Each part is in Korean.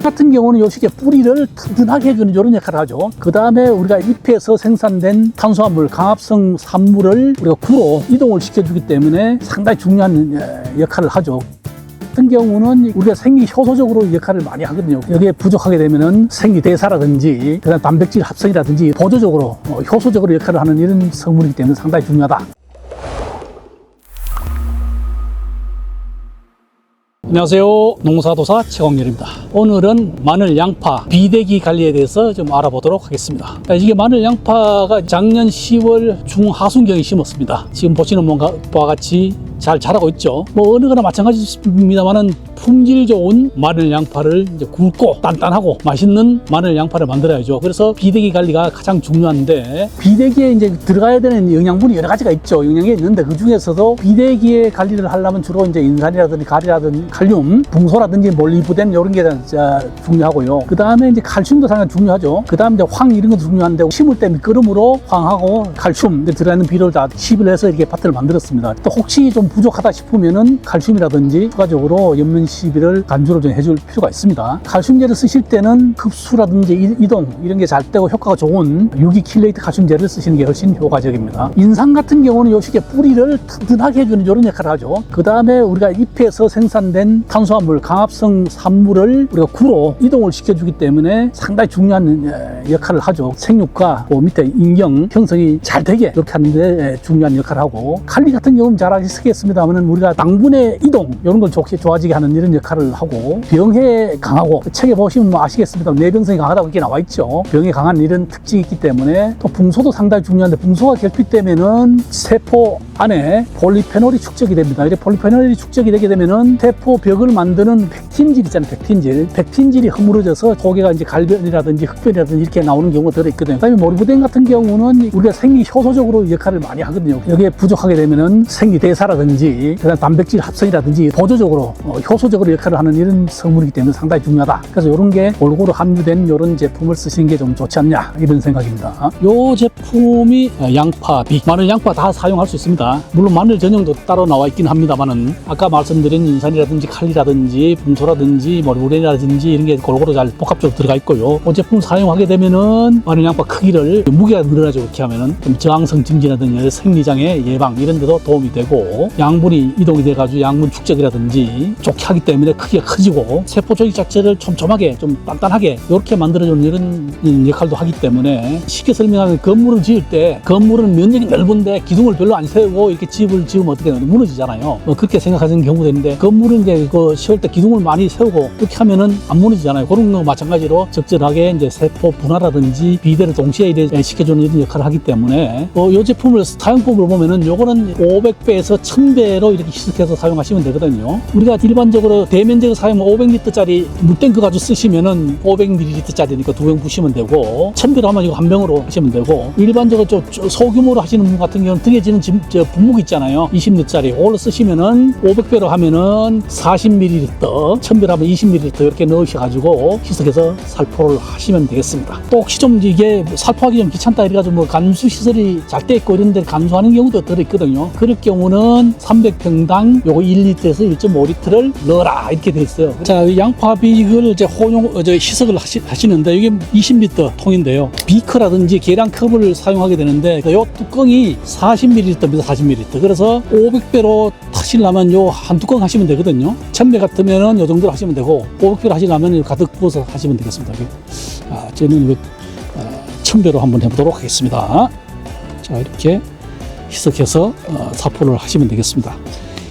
같은 경우는 요 시기에 뿌리를 튼튼하게 해주는 이런 역할을 하죠. 그 다음에 우리가 잎에서 생산된 탄수화물, 강합성 산물을 우리가 구로 이동을 시켜주기 때문에 상당히 중요한 역할을 하죠. 같은 경우는 우리가 생리 효소적으로 역할을 많이 하거든요. 여기에 부족하게 되면은 생리 대사라든지 그다음 단백질 합성이라든지 보조적으로 효소적으로 역할을 하는 이런 성분이기 때문에 상당히 중요하다. 안녕하세요. 농사도사 최광렬입니다. 오늘은 마늘, 양파, 비대기 관리에 대해서 좀 알아보도록 하겠습니다. 이게 마늘, 양파가 작년 10월 중하순경에 심었습니다. 지금 보시는 바와 같이 잘 자라고 있죠. 뭐 어느 거나 마찬가지입니다만은 품질 좋은 마늘, 양파를 이제 굵고 단단하고 맛있는 마늘, 양파를 만들어야죠. 그래서 비대기 관리가 가장 중요한데, 비대기에 이제 들어가야 되는 영양분이 여러 가지가 있죠. 영양이 있는데 그 중에서도 비대기의 관리를 하려면 주로 이제 인산이라든지 가리라든지 칼륨, 붕소라든지 몰리브덴 이런 게 중요하고요. 그 다음에 이제 칼슘도 상당히 중요하죠. 그 다음에 이제 황 이런 것도 중요한데, 심을 때 미끄럼으로 황하고 칼슘 들어가는 비료를 다 칩을 해서 이렇게 밭을 만들었습니다. 또 혹시 좀 부족하다 싶으면은 칼슘이라든지 추가적으로 연면 시비를 간주로 좀 해줄 필요가 있습니다. 칼슘제를 쓰실 때는 흡수라든지 이동 이런 게 잘 되고 효과가 좋은 유기킬레이트 칼슘제를 쓰시는 게 훨씬 효과적입니다. 인삼 같은 경우는 요 시기에 뿌리를 튼튼하게 해주는 이런 역할을 하죠. 그 다음에 우리가 잎에서 생산된 탄수화물, 강합성 산물을 우리가 구로 이동을 시켜주기 때문에 상당히 중요한 역할을 하죠. 생육과 밑에 인경 형성이 잘 되게 이렇게 하는데 중요한 역할을 하고, 칼리 같은 경우는 잘 아시겠습니다만 우리가 당분의 이동 이런 걸 좋아지게 하는 이런 역할을 하고, 병에 강하고, 책에 보시면 뭐 아시겠습니다. 내병성이 강하다고 이렇게 나와 있죠. 병에 강한 이런 특징이 있기 때문에, 또 붕소도 상당히 중요한데, 붕소가 결핍되면은 세포 안에 폴리페놀이 축적이 됩니다. 이렇게 폴리페놀이 축적이 되게 되면은 세포벽을 만드는 펙틴질 있잖아요. 펙틴질이 허물어져서 고개가 이제 갈변이라든지 흑변이라든지 이렇게 나오는 경우가 들어있거든요. 그다음에 모리브덴 같은 경우는 우리가 생리 효소적으로 역할을 많이 하거든요. 여기에 부족하게 되면은 생리 대사라든지 그다음 단백질 합성이라든지 보조적으로 효소적으로 역할을 하는 이런 성분이기 때문에 상당히 중요하다. 그래서 이런 게 골고루 함유된 이런 제품을 쓰시는 게 좀 좋지 않냐 이런 생각입니다. 이 제품이 양파, 마늘, 양파 다 사용할 수 있습니다. 물론 마늘 전용도 따로 나와 있긴 합니다만은, 아까 말씀드린 인산이라든지 칼리라든지 붕소라든지 모리브덴이라든지 이런 게 골고루 잘 복합적으로 들어가 있고요. 이 제품을 사용하게 되면은 마늘, 양파 크기를 무게가 늘어나죠. 이렇게 하면은 좀 저항성 증진이라든지 생리장애 예방 이런 데도 도움이 되고, 양분이 이동이 돼가지고 양분 축적이라든지 좋게 하기 때문에 크기가 커지고, 세포 조직 자체를 촘촘하게 좀 단단하게 이렇게 만들어주는 이런 역할도 하기 때문에, 쉽게 설명하면 건물을 지을 때 건물은 면적이 넓은데 기둥을 별로 안 세우고 이렇게 집을 지으면 어떻게 무너지잖아요. 그렇게 생각하시는 경우도 있는데, 건물은 이제 세울 때 기둥을 많이 세우고 이렇게 하면은 안 무너지잖아요. 그런 거 마찬가지로 적절하게 이제 세포 분화라든지 비대를 동시에 시켜주는 이런 역할을 하기 때문에, 이 제품을 사용법을 보면은 요거는 500배에서 1000배로 이렇게 희석해서 사용하시면 되거든요. 우리가 일반적으로 대면적으로 사용하면 500리터짜리 물탱크 가지고 쓰시면은 500ml짜리니까 2병 부시면 되고, 1000배로 하면 이거 한 병으로 하시면 되고, 일반적으로 소규모로 하시는 분 같은 경우는 등에 지는 분무기 있잖아요. 20리터짜리 그걸로 쓰시면은 500배로 하면은 40ml, 1000배로 하면 20ml 이렇게 넣으셔가지고 희석해서 살포를 하시면 되겠습니다. 또 혹시 좀 이게 살포하기 좀 귀찮다 이래가지고 뭐 간수 시설이 잘 돼 있고 이런 데 간수하는 경우도 들어있거든요. 그럴 경우는 300평당 요거 1리터에서 1.5리터를 넣어라 이렇게 돼 있어요. 자, 양파 비익을 이제 희석을 하시는데, 이게 20리터 통인데요. 비커라든지 계량컵을 사용하게 되는데, 요 뚜껑이 40ml입니다. 40ml. 그래서 500배로 하시려면 요 한 뚜껑 하시면 되거든요. 1000배 같으면은 요 정도로 하시면 되고, 500배로 하시려면 가득 부어서 하시면 되겠습니다. 저는 이거 1000배로 한번 해보도록 하겠습니다. 자, 이렇게 희석해서 사포를 하시면 되겠습니다.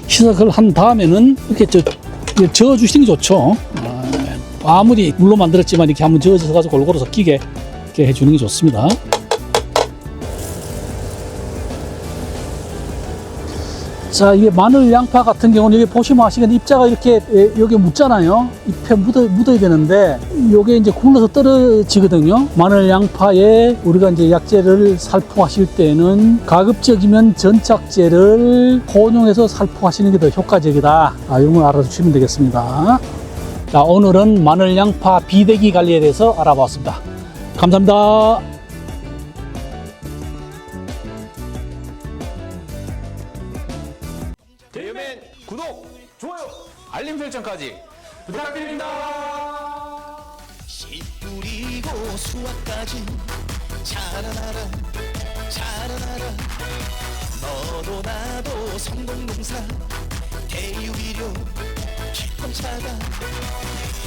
희석을 한 다음에는 이렇게 저어주시는 게 좋죠. 아무리 물로 만들었지만 이렇게 한번 저어서 가지고 골고루 섞이게 이렇게 해주는 게 좋습니다. 자, 이게 마늘, 양파 같은 경우는 여기 보시면 아시겠는데 입자가 이렇게 여기 묻잖아요. 잎에 묻어야 되는데 요게 이제 굴러서 떨어지거든요. 마늘, 양파에 우리가 이제 약재를 살포하실 때는 가급적이면 전착제를 혼용해서 살포하시는 게 더 효과적이다. 이런 걸 알아주시면 되겠습니다. 자, 오늘은 마늘, 양파 비대기 관리에 대해서 알아봤습니다. 감사합니다. 대유맨 구독, 좋아요, 알림 설정까지 부탁드립니다. 심고 수확까지 자라나라 자라나라. 너도 나도 성공농사 대유비료 기쁨차다.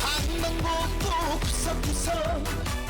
방방곡곡 구석구석